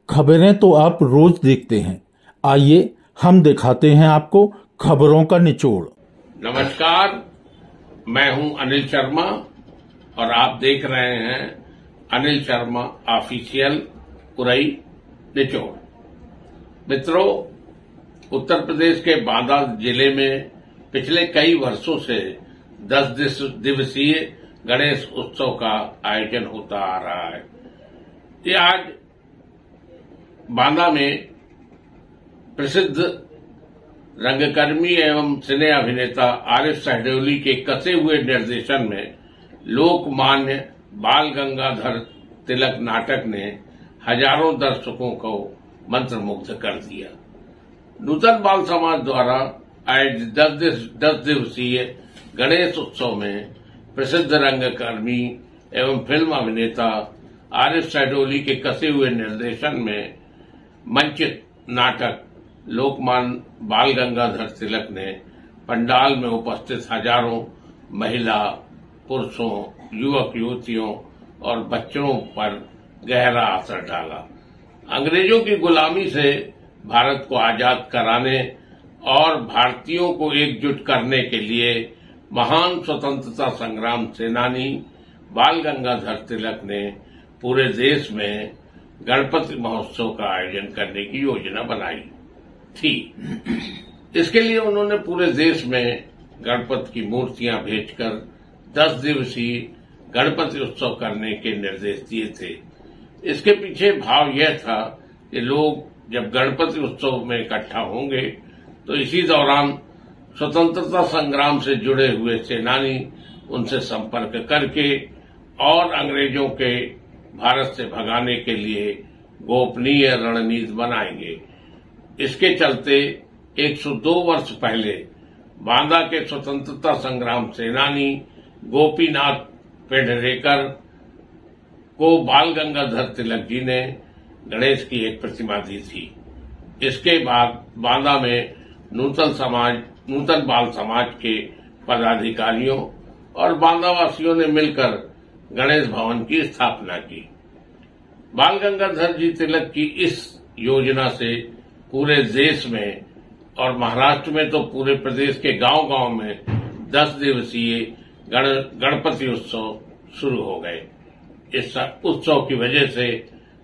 खबरें तो आप रोज देखते हैं, आइए हम दिखाते हैं आपको खबरों का निचोड़। नमस्कार, मैं हूं अनिल शर्मा और आप देख रहे हैं अनिल शर्मा ऑफिशियल उरई निचोड़। मित्रों, उत्तर प्रदेश के बांदा जिले में पिछले कई वर्षों से 10 दिवसीय गणेश उत्सव का आयोजन होता आ रहा है। ये आज बांदा में प्रसिद्ध रंगकर्मी एवं सिने अभिनेता आरिफ सहदेवली के कसे हुए निर्देशन में लोकमान्य बाल गंगाधर तिलक नाटक ने हजारों दर्शकों को मंत्रमुग्ध कर दिया। नूतन बाल समाज द्वारा आयोजित 10 दिवसीय गणेश उत्सव में प्रसिद्ध रंगकर्मी एवं फिल्म अभिनेता आरिफ सहदेवली के कसे हुए निर्देशन में मंचित नाटक लोकमान्य बाल गंगाधर तिलक ने पंडाल में उपस्थित हजारों महिला, पुरुषों, युवक युवतियों और बच्चों पर गहरा असर डाला। अंग्रेजों की गुलामी से भारत को आजाद कराने और भारतीयों को एकजुट करने के लिए महान स्वतंत्रता संग्राम सेनानी बाल गंगाधर तिलक ने पूरे देश में गणपति महोत्सव का आयोजन करने की योजना बनाई थी। इसके लिए उन्होंने पूरे देश में गणपति की मूर्तियां भेजकर 10 दिवसीय गणपति उत्सव करने के निर्देश दिए थे। इसके पीछे भाव यह था कि लोग जब गणपति उत्सव में इकट्ठा होंगे तो इसी दौरान स्वतंत्रता संग्राम से जुड़े हुए सेनानी उनसे संपर्क करके और अंग्रेजों के भारत से भगाने के लिए गोपनीय रणनीति बनाएंगे। इसके चलते 102 वर्ष पहले बांदा के स्वतंत्रता संग्राम सेनानी गोपीनाथ पेंढरेकर को बाल गंगाधर तिलक जी ने गणेश की एक प्रतिमा दी थी। इसके बाद बांदा में नूतन बाल समाज के पदाधिकारियों और बांदावासियों ने मिलकर गणेश भवन की स्थापना की। बाल गंगाधर जी तिलक की इस योजना से पूरे देश में और महाराष्ट्र में तो पूरे प्रदेश के गांव-गांव में 10 दिवसीय गणपति उत्सव शुरू हो गए। इस उत्सव की वजह से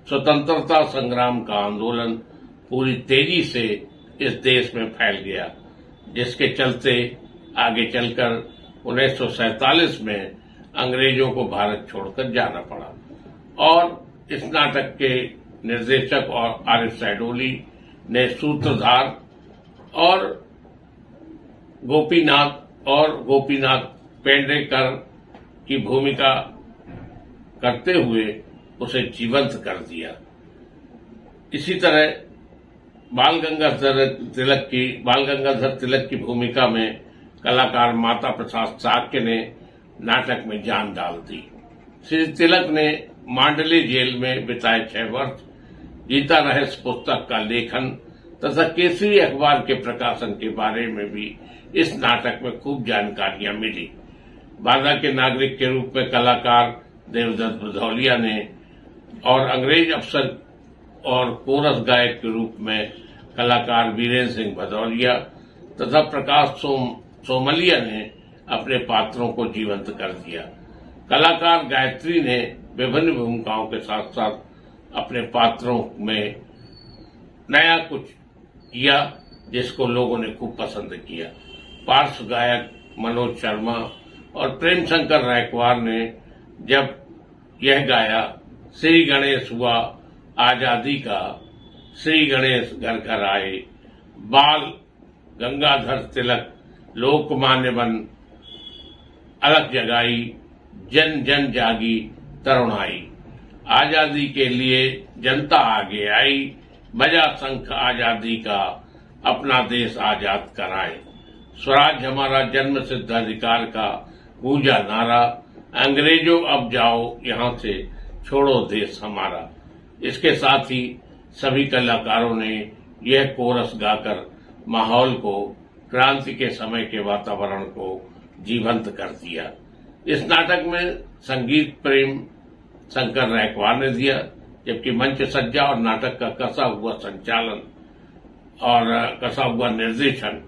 स्वतंत्रता संग्राम का आंदोलन पूरी तेजी से इस देश में फैल गया, जिसके चलते आगे चलकर 1947 में अंग्रेजों को भारत छोड़कर जाना पड़ा और इस नाटक के निर्देशक और आरिफ सहदेवली ने सूत्रधार और गोपीनाथ पेंढरेकर की भूमिका करते हुए उसे जीवंत कर दिया। इसी तरह बाल गंगाधर तिलक की भूमिका में कलाकार माता प्रसाद साक्य ने नाटक में जान डाल दी। श्री तिलक ने मांडले जेल में बिताए 6 वर्ष, गीता रहस्य पुस्तक का लेखन तथा केसरी अखबार के प्रकाशन के बारे में भी इस नाटक में खूब जानकारियां मिली। बांदा के नागरिक के रूप में कलाकार देवदत्त भदौलिया ने और अंग्रेज अफसर और कोरस गायक के रूप में कलाकार वीरेंद्र सिंह भदौलिया तथा प्रकाश सोमलिया ने अपने पात्रों को जीवंत कर दिया। कलाकार गायत्री ने विभिन्न भूमिकाओं के साथ साथ अपने पात्रों में नया कुछ किया, जिसको लोगों ने खूब पसंद किया। पार्श्व गायक मनोज शर्मा और प्रेम शंकर रायकवार ने जब यह गाया, श्री गणेश हुआ आजादी का, श्री गणेश घर घर आए, बाल गंगाधर तिलक लोकमान्य बन अलख जगाई, जन जन जागी तरुणाई, आजादी के लिए जनता आगे आई, बजा शंख आजादी का, अपना देश आजाद कराए, स्वराज हमारा जन्म सिद्ध अधिकार का गूंजा नारा, अंग्रेजों अब जाओ यहां से, छोड़ो देश हमारा। इसके साथ ही सभी कलाकारों ने यह कोरस गाकर माहौल को, क्रांति के समय के वातावरण को जीवंत कर दिया। इस नाटक में संगीत प्रेम शंकर रैकवार ने दिया, जबकि मंच सज्जा और नाटक का कसा हुआ संचालन और कसा हुआ निर्देशन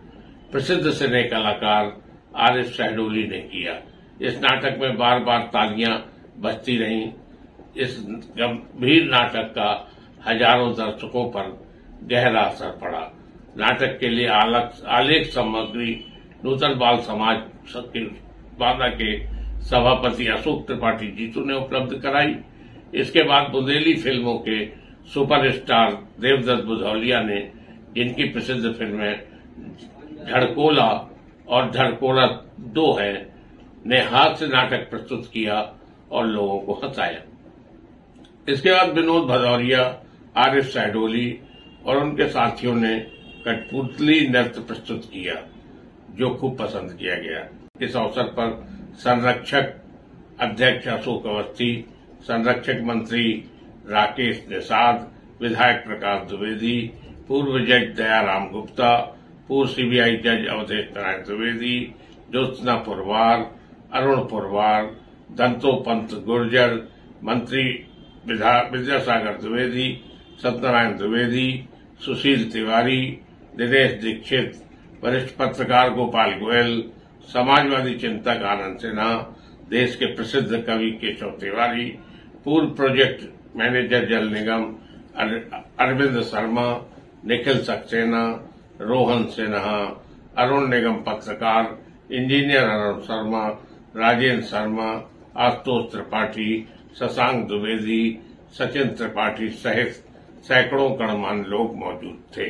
प्रसिद्ध सिने कलाकार आरिफ शहडोली ने किया। इस नाटक में बार बार तालियां बजती रहीं। इस गंभीर नाटक का हजारों दर्शकों पर गहरा असर पड़ा। नाटक के लिए आलेख सामग्री नूतन बाल समाज बांदा के सभापति अशोक त्रिपाठी जीतू ने उपलब्ध कराई। इसके बाद बुंदेली फिल्मों के सुपरस्टार देवदत्त बुधौलिया ने, जिनकी प्रसिद्ध फिल्में धड़कोला और धड़कोला 2 है, ने हास्य नाटक प्रस्तुत किया और लोगों को हंसाया। इसके बाद विनोद भदौरिया, आरिफ शहडोली और उनके साथियों ने कठपुतली नृत्य प्रस्तुत किया, जो खूब पसंद किया गया। इस अवसर पर संरक्षक अध्यक्ष अशोक अवस्थी, संरक्षक मंत्री राकेश निषाद, विधायक प्रकाश द्विवेदी, पूर्व जज दयाराम गुप्ता, पूर्व सीबीआई जज अवधेश नारायण द्विवेदी, ज्योत्सना पुरवार, अरुण पुरवार, दंतोपंत गुर्जर, मंत्री विद्यासागर द्विवेदी, सत्यनारायण द्विवेदी, सुशील तिवारी, दिनेश दीक्षित, वरिष्ठ पत्रकार गोपाल गोयल, समाजवादी चिंतक आनंद सिन्हा, देश के प्रसिद्ध कवि केशव तिवारी, पूर्व प्रोजेक्ट मैनेजर जल निगम अरविंद शर्मा, निखिल सक्सेना, रोहन सिन्हा, अरुण निगम पत्रकार, इंजीनियर अरुण शर्मा, राजेंद्र शर्मा, आशुतोष त्रिपाठी, शशांक द्विवेदी, सचिन त्रिपाठी सहित सैकड़ों गणमान्य लोग मौजूद थे।